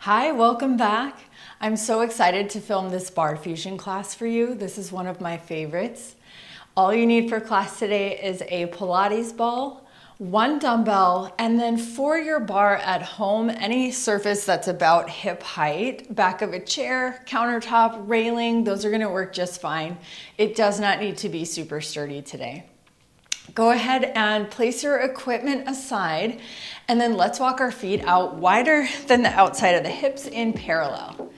Hi, welcome back. I'm so excited to film this bar fusion class for you. This is one of my favorites. All you need for class today is a Pilates ball, one dumbbell, and then for your bar at home, any surface that's about hip height, back of a chair, countertop, railing, those are gonna work just fine. It does not need to be super sturdy today. Go ahead and place your equipment aside, and then let's walk our feet out wider than the outside of the hips in parallel.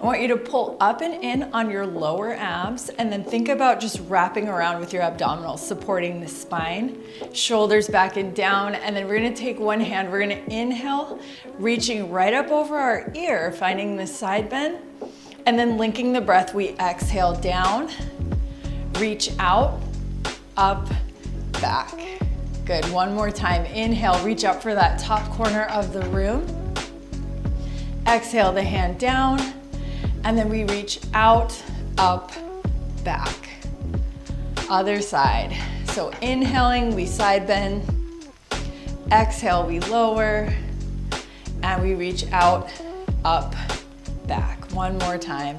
I want you to pull up and in on your lower abs, and then think about just wrapping around with your abdominals, supporting the spine, shoulders back and down, and then we're gonna take one hand, we're gonna inhale, reaching right up over our ear, finding the side bend, and then linking the breath, we exhale down, reach out, up, back. Good, one more time. Inhale, reach up for that top corner of the room. Exhale the hand down, and then we reach out, up, back. Other side. So inhaling, we side bend. Exhale, we lower, and we reach out, up, back. One more time.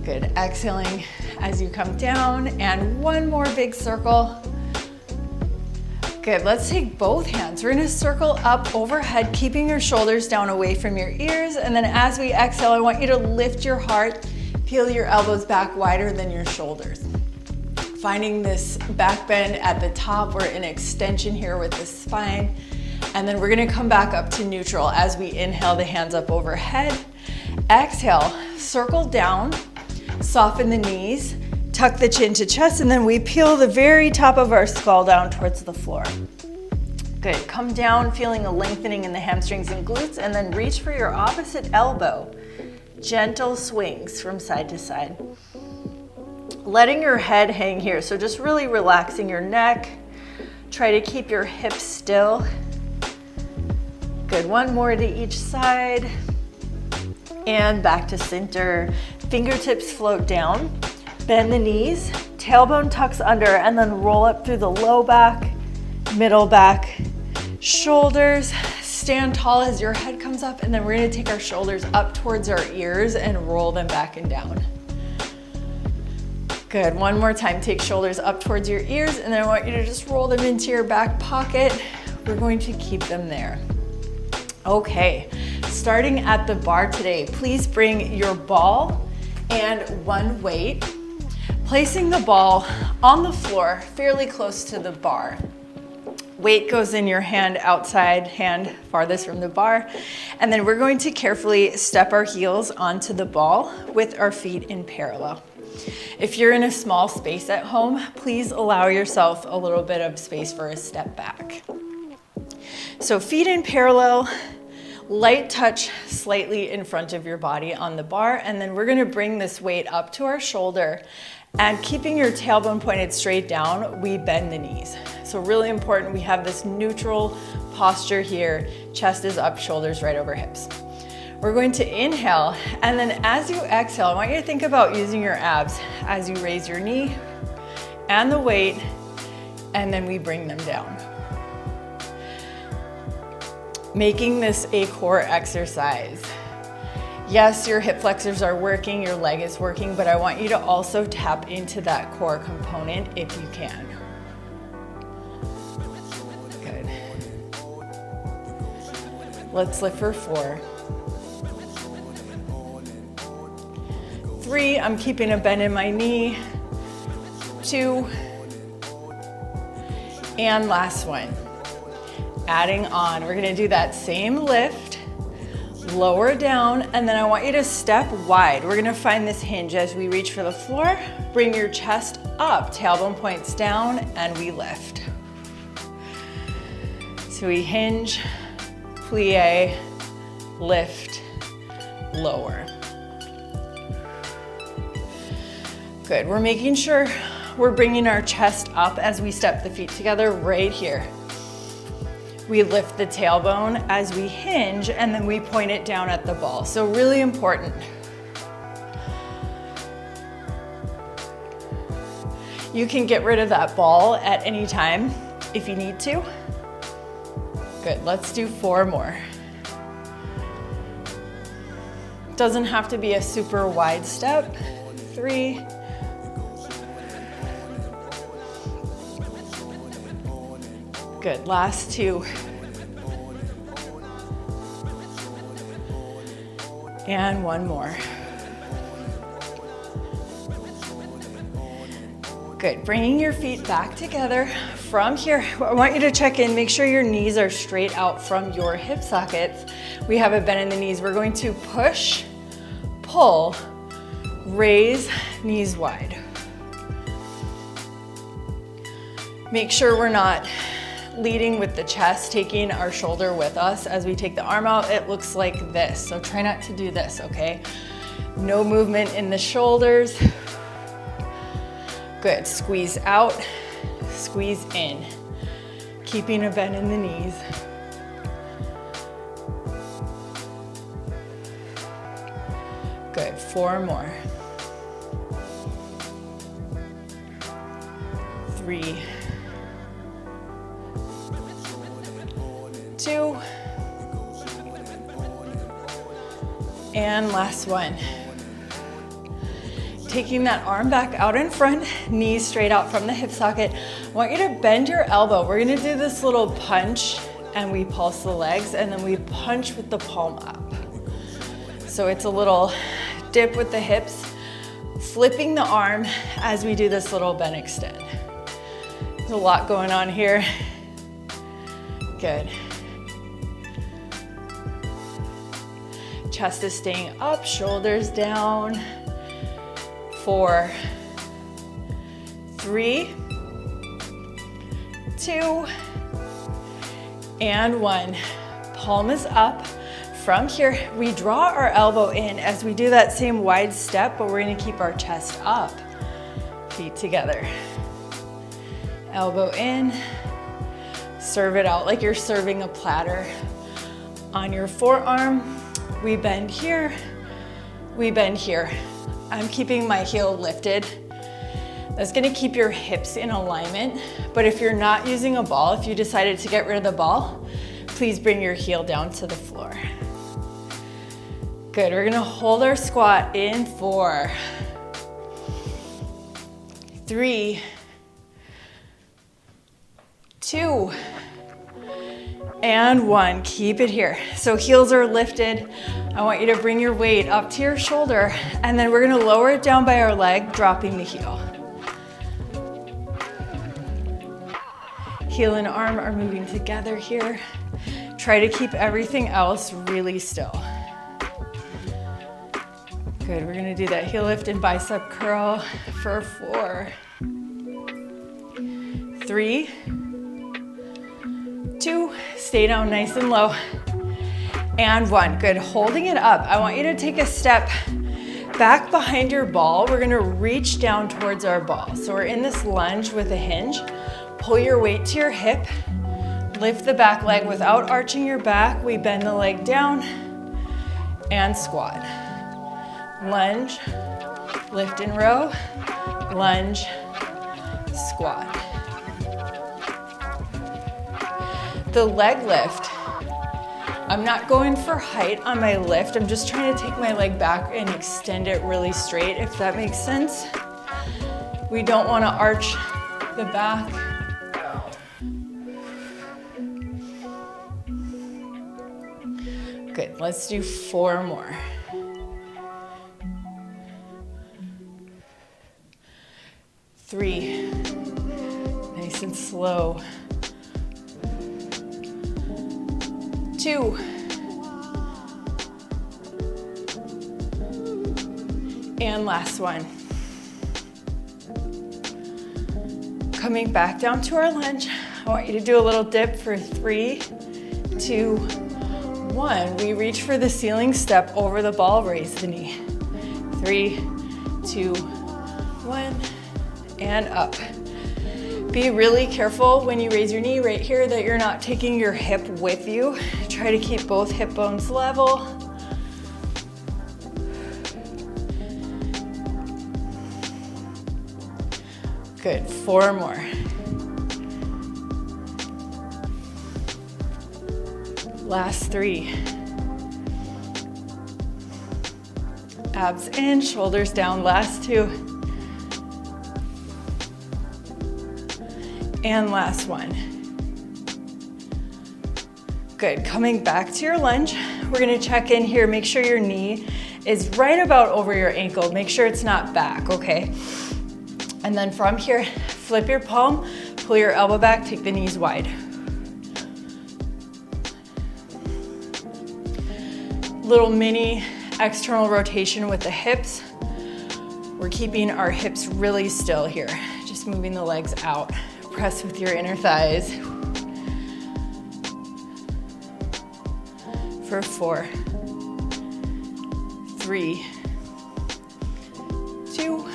Good, exhaling as you come down, and one more big circle. Good, let's take both hands. We're gonna circle up overhead, keeping your shoulders down away from your ears, and then as we exhale, I want you to lift your heart, peel your elbows back wider than your shoulders. Finding this back bend at the top, we're in extension here with the spine, and then we're gonna come back up to neutral as we inhale the hands up overhead. Exhale, circle down, soften the knees, tuck the chin to chest, and then we peel the very top of our skull down towards the floor. Good, come down, feeling a lengthening in the hamstrings and glutes, and then reach for your opposite elbow. Gentle swings from side to side. Letting your head hang here, so just really relaxing your neck. Try to keep your hips still. Good, one more to each side. And back to center. Fingertips float down, bend the knees, tailbone tucks under, and then roll up through the low back, middle back, shoulders. Stand tall as your head comes up, and then we're gonna take our shoulders up towards our ears and roll them back and down. Good, one more time. Take shoulders up towards your ears, and then I want you to just roll them into your back pocket. We're going to keep them there. Okay, starting at the bar today, please bring your ball and one weight, placing the ball on the floor fairly close to the bar. Weight goes in your hand outside, hand farthest from the bar, and then we're going to carefully step our heels onto the ball with our feet in parallel. If you're in a small space at home, please allow yourself a little bit of space for a step back. So feet in parallel, light touch slightly in front of your body on the bar, and then we're gonna bring this weight up to our shoulder, and keeping your tailbone pointed straight down, we bend the knees. So really important, we have this neutral posture here, chest is up, shoulders right over hips. We're going to inhale, and then as you exhale, I want you to think about using your abs as you raise your knee and the weight, and then we bring them down. Making this a core exercise. Yes, your hip flexors are working, your leg is working, but I want you to also tap into that core component if you can. Good. Let's lift for 4. 3, I'm keeping a bend in my knee. 2, and last one. Adding on, we're gonna do that same lift, lower down, and then I want you to step wide. We're gonna find this hinge as we reach for the floor. Bring your chest up, tailbone points down, and we lift. So we hinge, plie, lift, lower. Good, we're making sure we're bringing our chest up as we step the feet together right here. We lift the tailbone as we hinge, and then we point it down at the ball. So really important. You can get rid of that ball at any time if you need to. Good, let's do 4 more. Doesn't have to be a super wide step. 3. Good, last 2. And 1 more. Good, bringing your feet back together. From here, I want you to check in, make sure your knees are straight out from your hip sockets. We have a bend in the knees. We're going to push, pull, raise, knees wide. Make sure we're not leading with the chest, taking our shoulder with us. As we take the arm out, it looks like this. So try not to do this, okay? No movement in the shoulders. Good, squeeze out, squeeze in. Keeping a bend in the knees. Good, 4 more. 3, 2, and last one. Taking that arm back out in front, knees straight out from the hip socket. I want you to bend your elbow. We're gonna do this little punch and we pulse the legs and then we punch with the palm up. So it's a little dip with the hips, flipping the arm as we do this little bend extend. There's a lot going on here. Good. Chest is staying up, shoulders down. 4, 3, 2, and 1. Palm is up. From here, we draw our elbow in as we do that same wide step, but we're gonna keep our chest up. Feet together. Elbow in. Serve it out like you're serving a platter. On your forearm, we bend here, we bend here. I'm keeping my heel lifted. That's gonna keep your hips in alignment, but if you're not using a ball, if you decided to get rid of the ball, please bring your heel down to the floor. Good, we're gonna hold our squat in 4, 3, 2, and 1. Keep it here. So heels are lifted. I want you to bring your weight up to your shoulder, and then we're gonna lower it down by our leg, dropping the heel. Heel and arm are moving together here. Try to keep everything else really still. Good, we're gonna do that heel lift and bicep curl for 4, 3, 2, stay down nice and low, and 1. Good, holding it up. I want you to take a step back behind your ball. We're gonna reach down towards our ball. So we're in this lunge with a hinge. Pull your weight to your hip, lift the back leg without arching your back. We bend the leg down and squat. Lunge, lift and row, lunge, squat. The leg lift, I'm not going for height on my lift. I'm just trying to take my leg back and extend it really straight, if that makes sense. We don't want to arch the back. Good, let's do 4 more. 3, nice and slow. 2, and last one. Coming back down to our lunge, I want you to do a little dip for 3, 2, 1. We reach for the ceiling step over the ball, raise the knee. 3, 2, 1, and up. Be really careful when you raise your knee right here that you're not taking your hip with you. Try to keep both hip bones level. Good, 4 more. Last 3. Abs in, shoulders down, last two. And last one. Good, coming back to your lunge. We're gonna check in here, make sure your knee is right about over your ankle. Make sure it's not back, okay? And then from here, flip your palm, pull your elbow back, take the knees wide. Little mini external rotation with the hips. We're keeping our hips really still here. Just moving the legs out. Press with your inner thighs. For 4, 3, 2,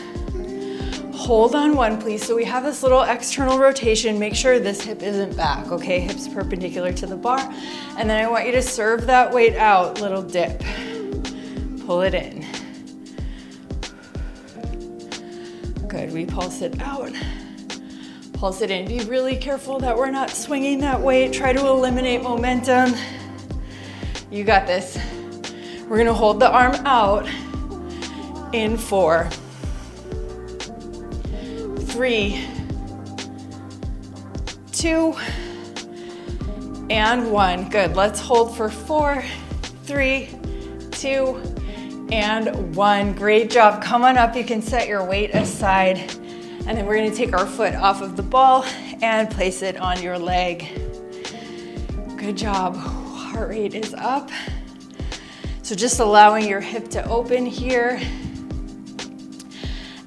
hold on 1, please. So we have this little external rotation. Make sure this hip isn't back, okay? Hips perpendicular to the bar. And then I want you to serve that weight out, little dip. Pull it in. Good, we pulse it out. Pulse it in. Be really careful that we're not swinging that weight. Try to eliminate momentum. You got this. We're gonna hold the arm out in 4, 3, 2, and 1. Good, let's hold for 4, 3, 2, and 1. Great job, come on up. You can set your weight aside. And then we're gonna take our foot off of the ball and place it on your leg. Good job. Heart rate is up. So just allowing your hip to open here.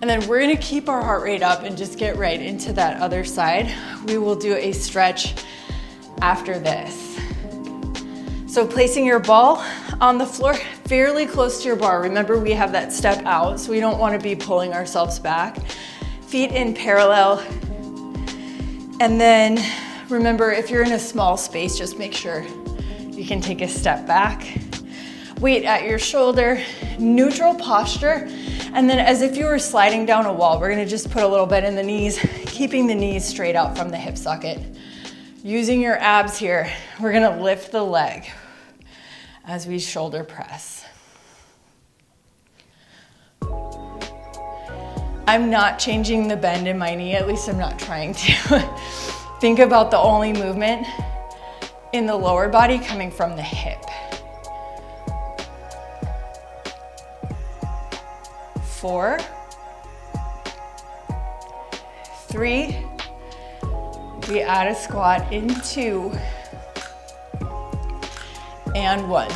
And then we're gonna keep our heart rate up and just get right into that other side. We will do a stretch after this. So placing your ball on the floor fairly close to your bar. Remember, we have that step out, so we don't wanna be pulling ourselves back. Feet in parallel. And then remember, if you're in a small space, just make sure you can take a step back. Weight at your shoulder, neutral posture. And then as if you were sliding down a wall, we're gonna just put a little bit in the knees, keeping the knees straight out from the hip socket. Using your abs here, we're gonna lift the leg as we shoulder press. I'm not changing the bend in my knee, at least I'm not trying to. Think about the only movement in the lower body coming from the hip. 4, 3, we add a squat in 2, and 1.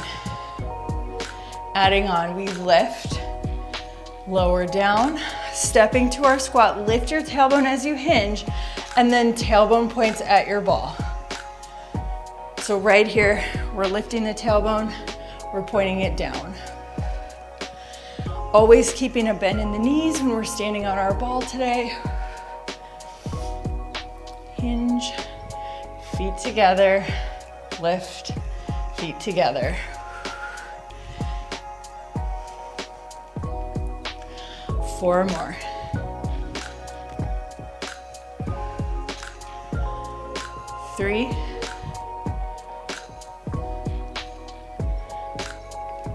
Adding on, we lift, lower down, stepping to our squat, lift your tailbone as you hinge, and then tailbone points at your ball. So right here, we're lifting the tailbone, we're pointing it down. Always keeping a bend in the knees when we're standing on our ball today. Hinge, feet together, lift, feet together. Four more. Three,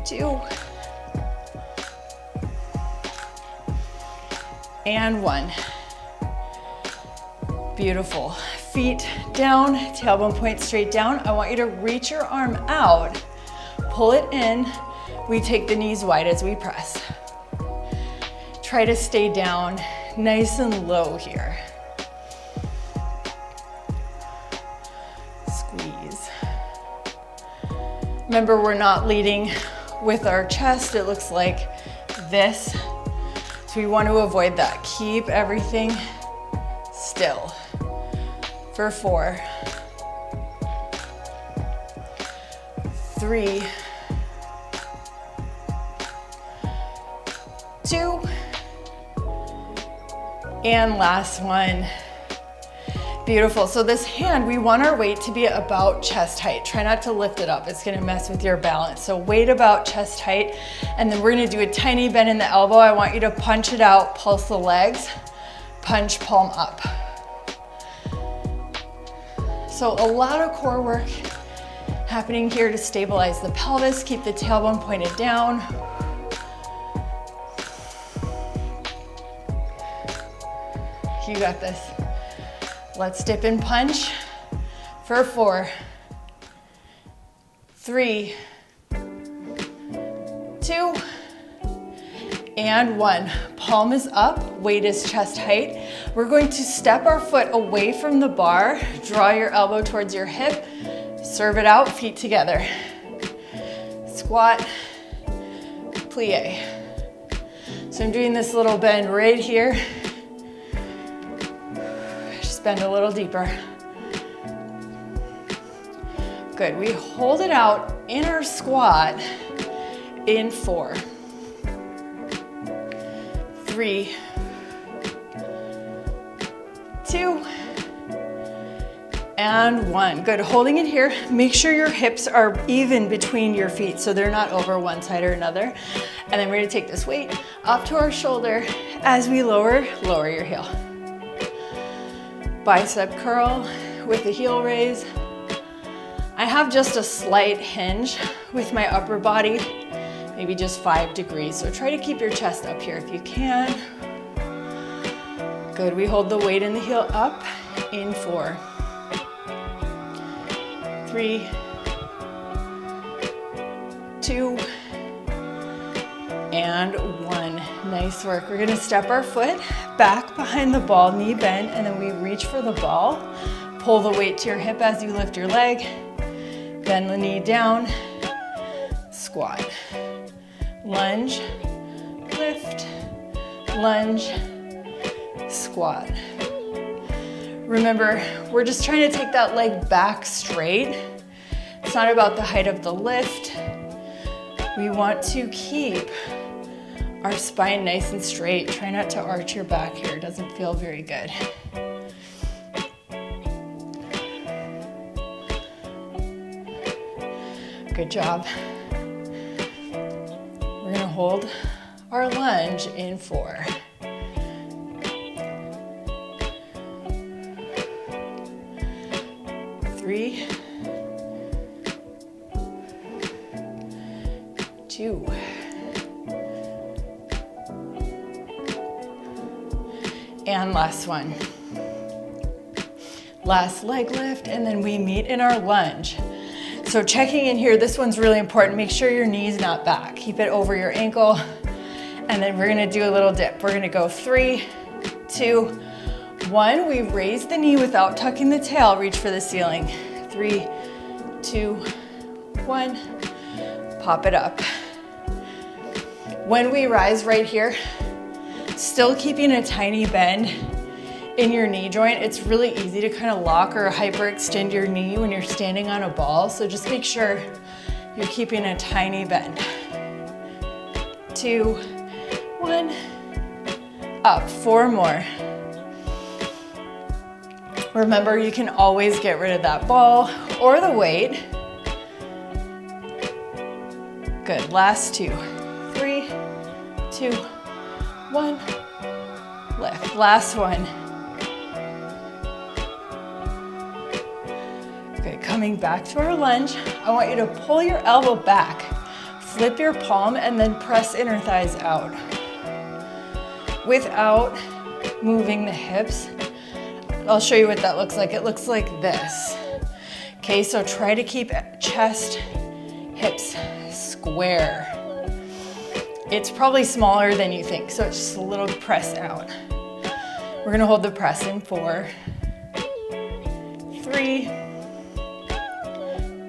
2, and 1. Beautiful. Feet down, tailbone point straight down. I want you to reach your arm out, pull it in. We take the knees wide as we press. Try to stay down nice and low here. Squeeze. Remember, we're not leading with our chest. It looks like this. So we want to avoid that. Keep everything still. For 4, 3, 2, and last one. Beautiful. So this hand, we want our weight to be about chest height. Try not to lift it up. It's gonna mess with your balance. So weight about chest height. And then we're gonna do a tiny bend in the elbow. I want you to punch it out, pulse the legs, punch palm up. So a lot of core work happening here to stabilize the pelvis. Keep the tailbone pointed down. You got this. Let's dip and punch for 4, 3, 2, and 1. Palm is up, weight is chest height. We're going to step our foot away from the bar, draw your elbow towards your hip, serve it out, feet together. Squat, plie. So I'm doing this little bend right here. Just bend a little deeper. Good, we hold it out in our squat in 4, 3, 2, and 1. Good, holding it here. Make sure your hips are even between your feet so they're not over one side or another. And then we're gonna take this weight up to our shoulder as we lower your heel. Bicep curl with the heel raise. I have just a slight hinge with my upper body, maybe just 5 degrees. So try to keep your chest up here if you can. Good, we hold the weight in the heel up in 4, 3, 2, and 1. Nice work. We're gonna step our foot back behind the ball, knee bend, and then we reach for the ball. Pull the weight to your hip as you lift your leg. Bend the knee down, squat. Lunge, lift, lunge, squat. Remember, we're just trying to take that leg back straight. It's not about the height of the lift. We want to keep our spine nice and straight. Try not to arch your back here. It doesn't feel very good. Good job. We're gonna hold our lunge in 4, 3, 2, and last one. Last leg lift, and then we meet in our lunge. So checking in here, this one's really important. Make sure your knee's not back. Keep it over your ankle. And then we're gonna do a little dip. We're gonna go 3, 2, 1. We raise the knee without tucking the tail. Reach for the ceiling. 3, 2, 1. Pop it up. When we rise right here, still keeping a tiny bend in your knee joint. It's really easy to kind of lock or hyperextend your knee when you're standing on a ball. So just make sure you're keeping a tiny bend. 2, 1, up. 4 more. Remember, you can always get rid of that ball or the weight. Good, last 2, 3, 2, 1, lift. Last one. Good, coming back to our lunge, I want you to pull your elbow back, flip your palm, and then press inner thighs out without moving the hips. I'll show you what that looks like. It looks like this. Okay, so try to keep chest, hips square. It's probably smaller than you think, so it's just a little press out. We're gonna hold the press in 4, 3,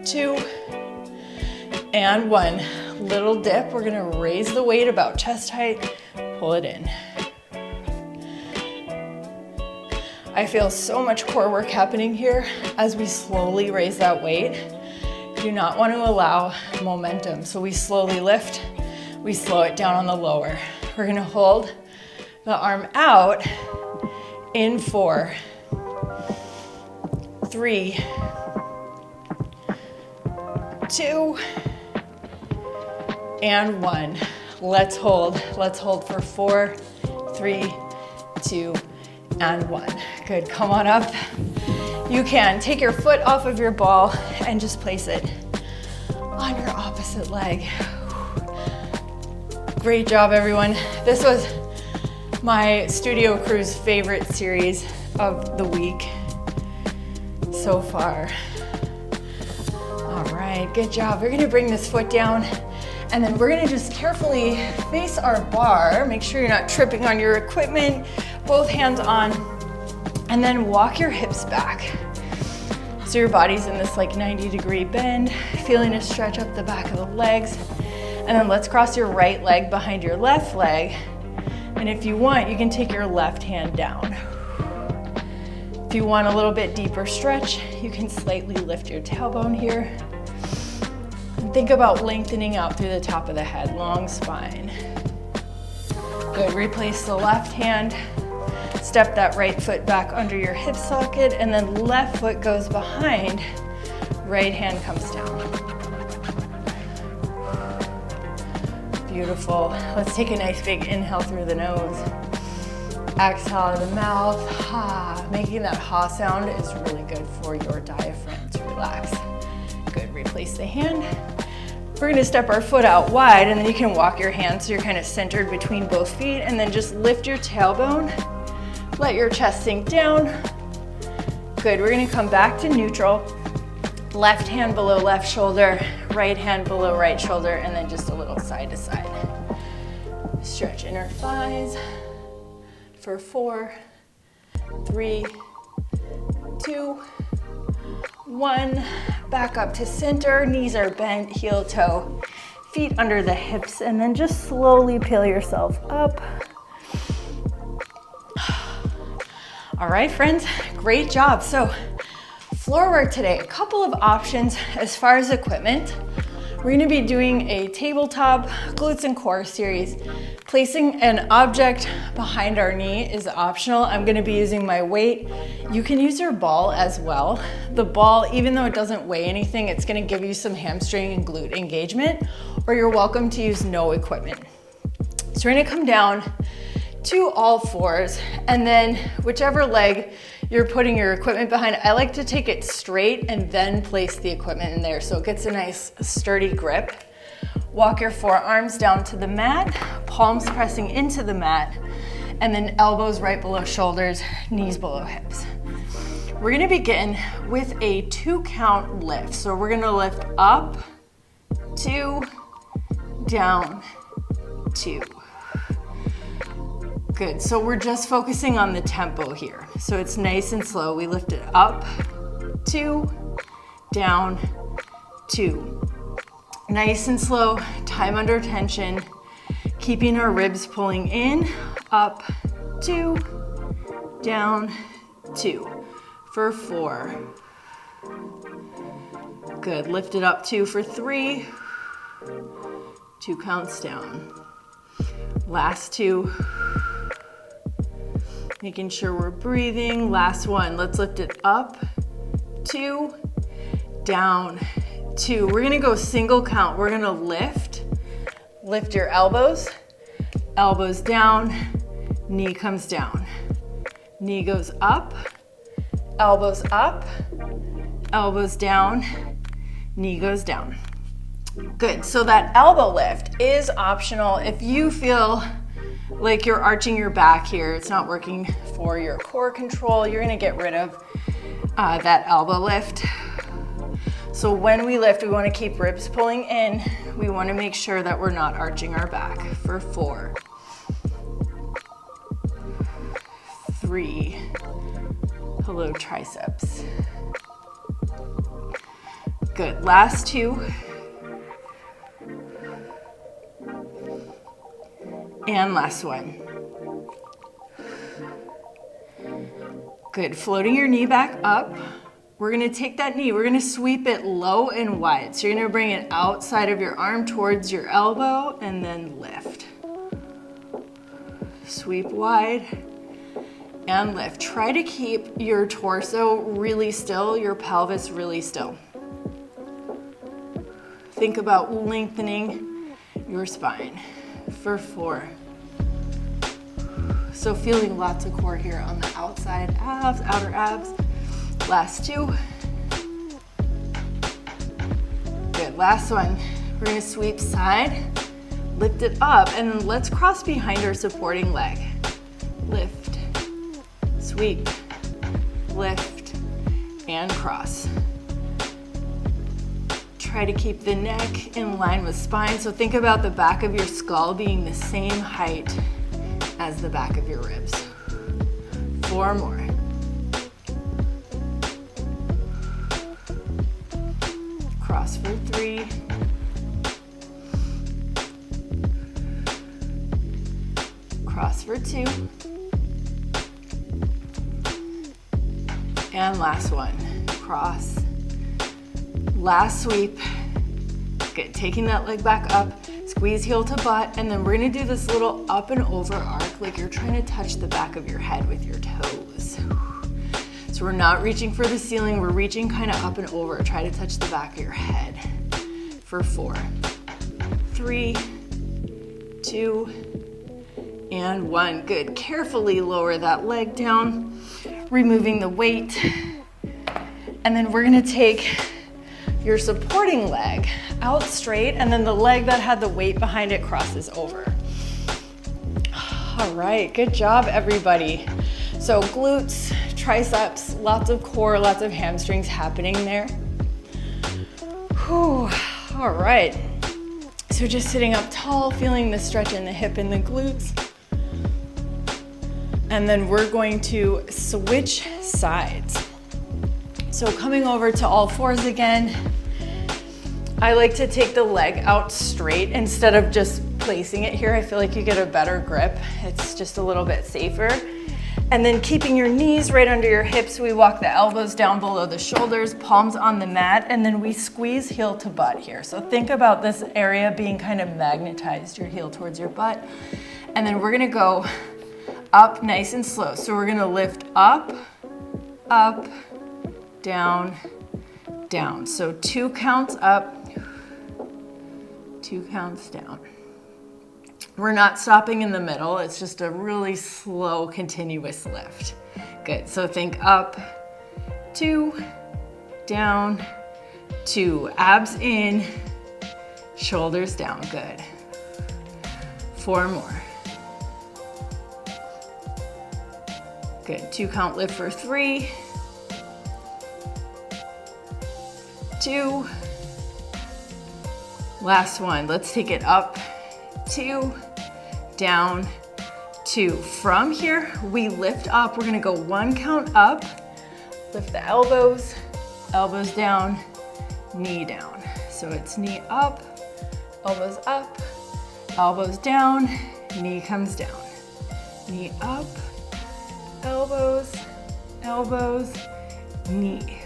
2, and 1. Little dip. We're gonna raise the weight about chest height, pull it in. I feel so much core work happening here as we slowly raise that weight. Do not want to allow momentum. So we slowly lift, we slow it down on the lower. We're gonna hold the arm out in 4, 3, 2, and 1. Let's hold for 4, 3, 2, and 1. Good, come on up. You can take your foot off of your ball and just place it on your opposite leg. Great job, everyone. This was my studio crew's favorite series of the week so far. All right, good job. We're gonna bring this foot down, and then we're gonna just carefully face our bar. Make sure you're not tripping on your equipment, both hands on, and then walk your hips back. So your body's in this like 90-degree bend, feeling a stretch up the back of the legs. And then let's cross your right leg behind your left leg. And if you want, you can take your left hand down. If you want a little bit deeper stretch, you can slightly lift your tailbone here. And think about lengthening out through the top of the head, long spine. Good, replace the left hand. Step that right foot back under your hip socket, and then left foot goes behind, right hand comes down. Beautiful. Let's take a nice big inhale through the nose. Exhale out of the mouth. Ha. Making that ha sound is really good for your diaphragm to relax. Good, replace the hand. We're gonna step our foot out wide, and then you can walk your hands so you're kind of centered between both feet, and then just lift your tailbone. Let your chest sink down. Good, we're gonna come back to neutral. Left hand below left shoulder, right hand below right shoulder, and then just a little side to side. Stretch inner thighs for 4, 3, 2, 1. Back up to center, knees are bent, heel toe, feet under the hips, and then just slowly peel yourself up. All right, friends, great job. So floor work today, a couple of options as far as equipment. We're gonna be doing a tabletop glutes and core series. Placing an object behind our knee is optional. I'm gonna be using my weight. You can use your ball as well. The ball, even though it doesn't weigh anything, it's gonna give you some hamstring and glute engagement, or you're welcome to use no equipment. So we're gonna come down to all fours, and then whichever leg you're putting your equipment behind, I like to take it straight and then place the equipment in there so it gets a nice sturdy grip. Walk your forearms down to the mat, palms pressing into the mat, and then elbows right below shoulders, knees below hips. We're gonna begin with a 2-count lift. So we're gonna lift up, 2, down, 2. Good, so we're just focusing on the tempo here. So it's nice and slow. We lift it up, 2, down, 2. Nice and slow, time under tension, keeping our ribs pulling in, up, 2, down, 2, for 4. Good, lift it up 2 for 3, 2 counts down. Last 2. Making sure we're breathing. Last 1, let's lift it up, 2, down, 2. We're gonna go single count. We're gonna lift your elbows, elbows down, knee comes down. Knee goes up, elbows down, knee goes down. Good, so that elbow lift is optional. If you feel like you're arching your back here, it's not working for your core control, you're gonna get rid of that elbow lift. So when we lift, we wanna keep ribs pulling in. We wanna make sure that we're not arching our back for 4, 3, hello triceps. Good, last 2. And last 1. Good, floating your knee back up. We're gonna take that knee, we're gonna sweep it low and wide. So you're gonna bring it outside of your arm towards your elbow and then lift. Sweep wide and lift. Try to keep your torso really still, your pelvis really still. Think about lengthening your spine for 4. So feeling lots of core here on the outside abs, outer abs. Last 2. Good, last 1. We're gonna sweep side, lift it up, and then let's cross behind our supporting leg. lift, sweep, lift, and cross. Try to keep the neck in line with spine. So think about the back of your skull being the same height as the back of your ribs. 4 more. Cross for 3. Cross for 2. And last one. Cross. Last sweep. Good. Taking that leg back up. Squeeze heel to butt. And then we're going to do this little up and over arc like you're trying to touch the back of your head with your toes. So we're not reaching for the ceiling. We're reaching kind of up and over. Try to touch the back of your head for 4, 3, 2, and 1. Good. Carefully lower that leg down, removing the weight. And then we're going to take your supporting leg out straight, and then the leg that had the weight behind it crosses over. All right, good job, everybody. So glutes, triceps, lots of core, lots of hamstrings happening there. Whew. All right. So just sitting up tall, feeling the stretch in the hip and the glutes. And then we're going to switch sides. So coming over to all fours again. I like to take the leg out straight instead of just placing it here. I feel like you get a better grip. It's just a little bit safer. And then keeping your knees right under your hips, we walk the elbows down below the shoulders, palms on the mat, and then we squeeze heel to butt here. So think about this area being kind of magnetized, your heel towards your butt. And then we're gonna go up nice and slow. So we're gonna lift up, up, down, down. So 2 counts up, 2 counts down. We're not stopping in the middle. It's just a really slow, continuous lift. Good. So think up, 2, down, 2. Abs in, shoulders down. Good. 4 more. Good. 2 count lift for 3, 2. Last one. Let's take it up, 2, down, 2. From here, we lift up. We're gonna go 1 count up, lift the elbows, elbows down, knee down. So it's knee up, elbows down, knee comes down. Knee up, elbows, elbows, knee.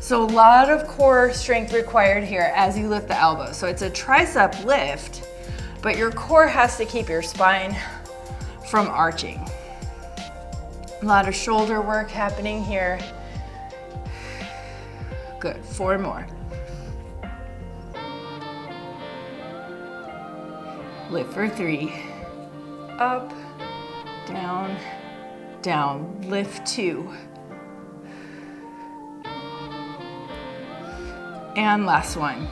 So a lot of core strength required here as you lift the elbows. So it's a tricep lift, but your core has to keep your spine from arching. A lot of shoulder work happening here. Good, 4 more. Lift for 3. Up, down, down. Lift 2. And last one.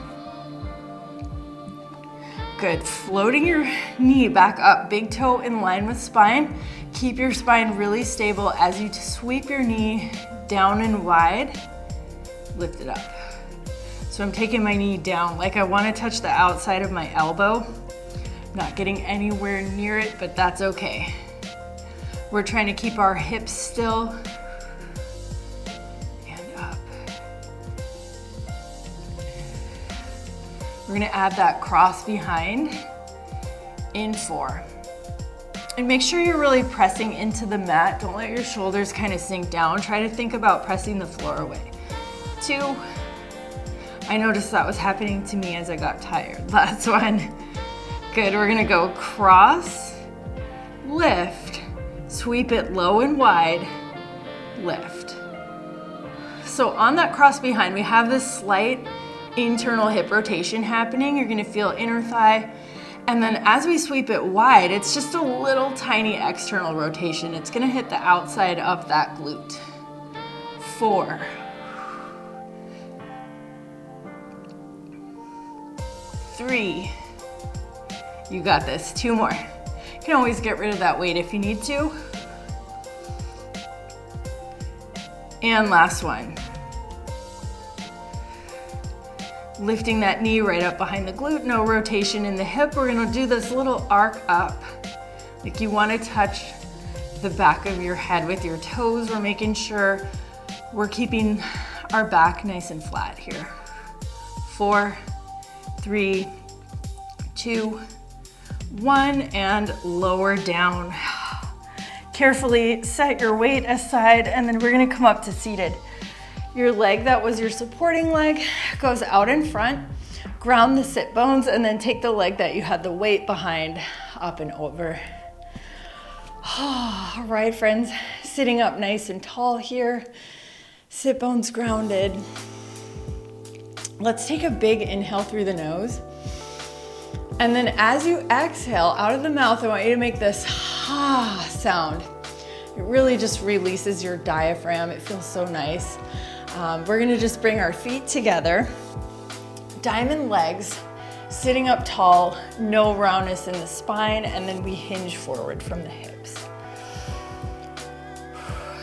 Good, floating your knee back up, big toe in line with spine. Keep your spine really stable as you sweep your knee down and wide. Lift it up. So I'm taking my knee down like I want to touch the outside of my elbow. I'm not getting anywhere near it, but that's okay. We're trying to keep our hips still. We're gonna add that cross behind in 4. And make sure you're really pressing into the mat. Don't let your shoulders kind of sink down. Try to think about pressing the floor away. 2. I noticed that was happening to me as I got tired. Last one. Good, we're gonna go cross, lift, sweep it low and wide, lift. So on that cross behind, we have this slight internal hip rotation happening. You're gonna feel inner thigh. And then as we sweep it wide, it's just a little tiny external rotation. It's gonna hit the outside of that glute. 4. 3. You got this. 2 more. You can always get rid of that weight if you need to. And last one. Lifting that knee right up behind the glute, no rotation in the hip. We're gonna do this little arc up. Like you wanna touch the back of your head with your toes. We're making sure we're keeping our back nice and flat here. 4, 3, 2, 1, and lower down. Carefully set your weight aside, and then we're gonna come up to seated. Your leg that was your supporting leg goes out in front, ground the sit bones, and then take the leg that you had the weight behind up and over. All right, friends, sitting up nice and tall here, sit bones grounded. Let's take a big inhale through the nose. And then as you exhale out of the mouth, I want you to make this ha sound. It really just releases your diaphragm. It feels so nice. We're gonna just bring our feet together, diamond legs, sitting up tall, no roundness in the spine, and then we hinge forward from the hips.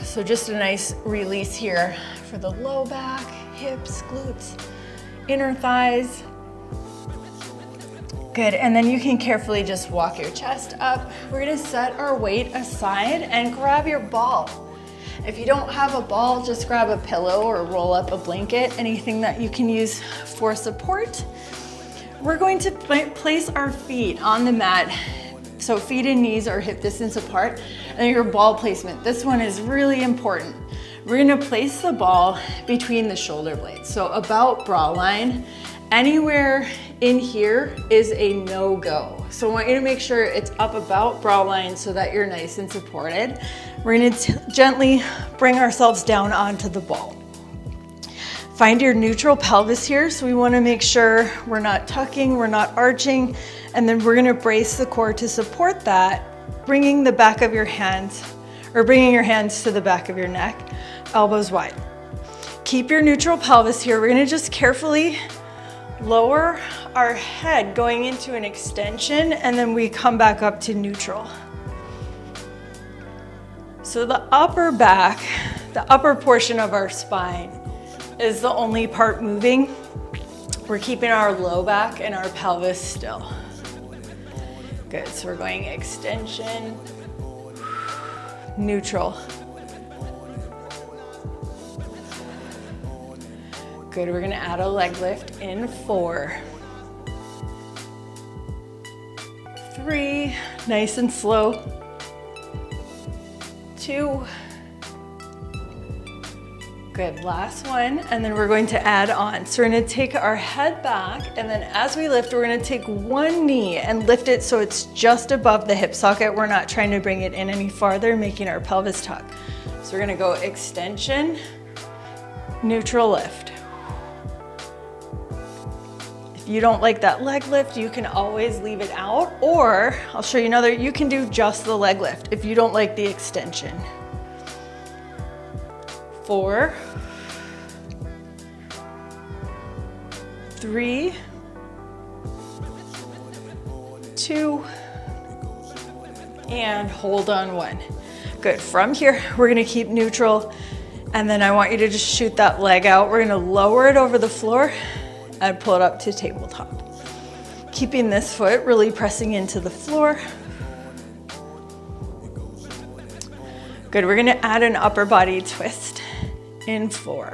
So just a nice release here for the low back, hips, glutes, inner thighs. Good, and then you can carefully just walk your chest up. We're gonna set our weight aside and grab your ball. If you don't have a ball, just grab a pillow or roll up a blanket, anything that you can use for support. We're going to place our feet on the mat. So feet and knees are hip distance apart, and your ball placement. This one is really important. We're gonna place the ball between the shoulder blades. So about bra line, anywhere in here is a no-go. So I want you to make sure it's up about bra line so that you're nice and supported. We're gonna gently bring ourselves down onto the ball. Find your neutral pelvis here. So we wanna make sure we're not tucking, we're not arching, and then we're gonna brace the core to support that, bringing the back of your hands, or bringing your hands to the back of your neck, elbows wide. Keep your neutral pelvis here. We're gonna just carefully lower our head going into an extension, and then we come back up to neutral. So the upper back, the upper portion of our spine is the only part moving. We're keeping our low back and our pelvis still. Good, so we're going extension, neutral. Good, we're gonna add a leg lift in 4, 3, nice and slow, 2, good, last one, and then we're going to add on. So we're gonna take our head back, and then as we lift, we're gonna take one knee and lift it so it's just above the hip socket. We're not trying to bring it in any farther, making our pelvis tuck. So we're gonna go extension, neutral lift. If you don't like that leg lift, you can always leave it out, or I'll show you another, you can do just the leg lift if you don't like the extension. 4, 3, 2, and hold on 1. Good, from here, we're gonna keep neutral, and then I want you to just shoot that leg out. We're gonna lower it over the floor and pull it up to tabletop. Keeping this foot really pressing into the floor. Good, we're gonna add an upper body twist in 4,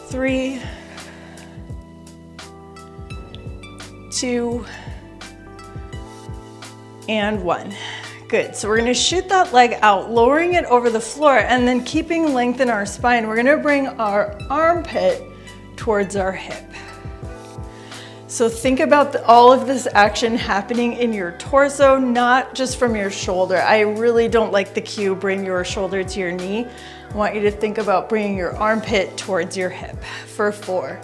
3, 2, and 1. Good, so we're gonna shoot that leg out, lowering it over the floor, and then keeping length in our spine, we're gonna bring our armpit towards our hip. So think about all of this action happening in your torso, not just from your shoulder. I really don't like the cue, bring your shoulder to your knee. I want you to think about bringing your armpit towards your hip for 4,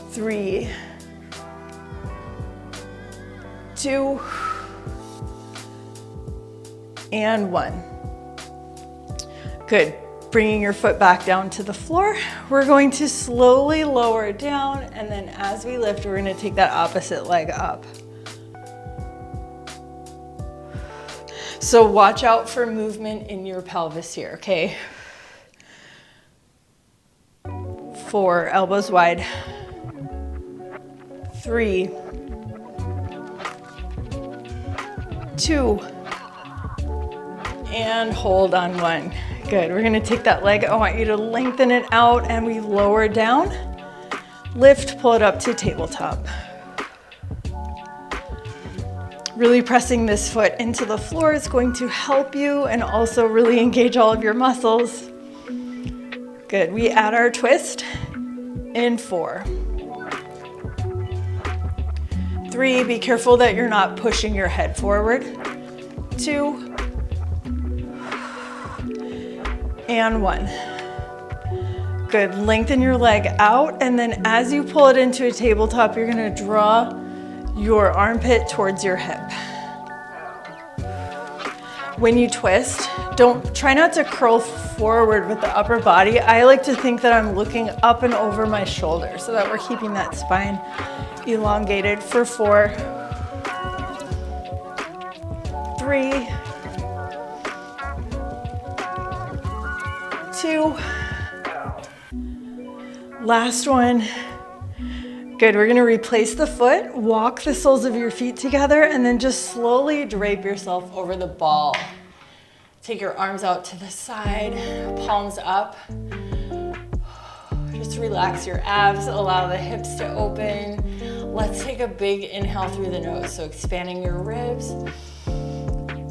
3, 2, and 1. Good. Bringing your foot back down to the floor. We're going to slowly lower down, and then as we lift, we're going to take that opposite leg up. So watch out for movement in your pelvis here, okay? 4, elbows wide. 3, 2, and hold on 1. Good, we're gonna take that leg, I want you to lengthen it out and we lower down. Lift, pull it up to tabletop. Really pressing this foot into the floor is going to help you and also really engage all of your muscles. Good, we add our twist in 4. 3, be careful that you're not pushing your head forward. 2, and 1. Good, lengthen your leg out, and then as you pull it into a tabletop, you're gonna draw your armpit towards your hip. When you twist, try not to curl forward with the upper body. I like to think that I'm looking up and over my shoulder so that we're keeping that spine elongated for 4, 3, 2, last one. Good, we're gonna replace the foot, walk the soles of your feet together, and then just slowly drape yourself over the ball. Take your arms out to the side, palms up. Just relax your abs, allow the hips to open. Let's take a big inhale through the nose, so expanding your ribs.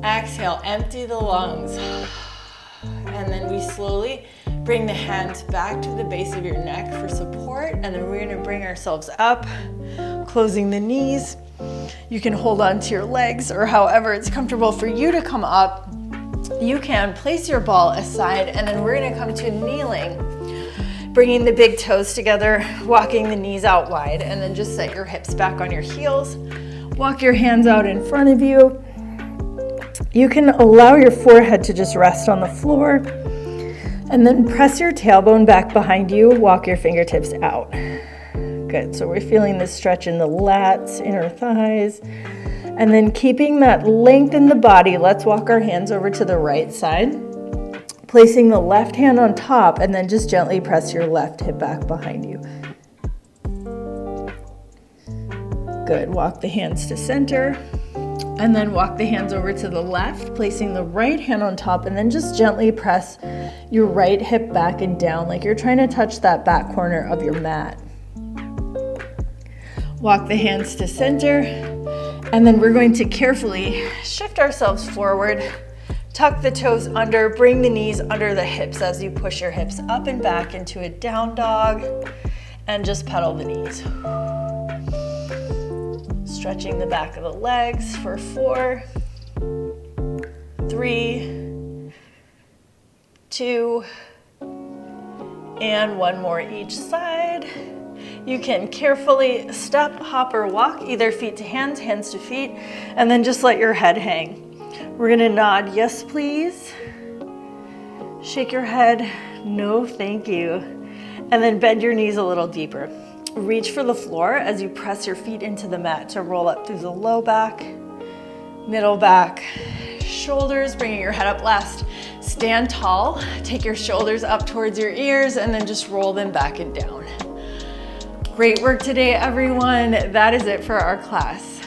Exhale, empty the lungs. And then we slowly bring the hands back to the base of your neck for support, and then we're gonna bring ourselves up, closing the knees. You can hold on to your legs, or however it's comfortable for you to come up. You can place your ball aside, and then we're gonna come to kneeling, bringing the big toes together, walking the knees out wide, and then just set your hips back on your heels. Walk your hands out in front of you. You can allow your forehead to just rest on the floor, and then press your tailbone back behind you, walk your fingertips out. Good, so we're feeling this stretch in the lats, inner thighs, and then keeping that length in the body, let's walk our hands over to the right side, placing the left hand on top, and then just gently press your left hip back behind you. Good, walk the hands to center. And then walk the hands over to the left, placing the right hand on top, and then just gently press your right hip back and down like you're trying to touch that back corner of your mat. Walk the hands to center, and then we're going to carefully shift ourselves forward, tuck the toes under, bring the knees under the hips as you push your hips up and back into a down dog, and just pedal the knees. Stretching the back of the legs for 4, 3, 2, and 1 more each side. You can carefully step, hop, or walk, either feet to hands, hands to feet, and then just let your head hang. We're gonna nod, yes please. Shake your head, no thank you. And then bend your knees a little deeper. Reach for the floor as you press your feet into the mat to roll up through the low back, middle back, shoulders, bringing your head up last. Stand tall, take your shoulders up towards your ears, and then just roll them back and down. Great work today, everyone. That is it for our class.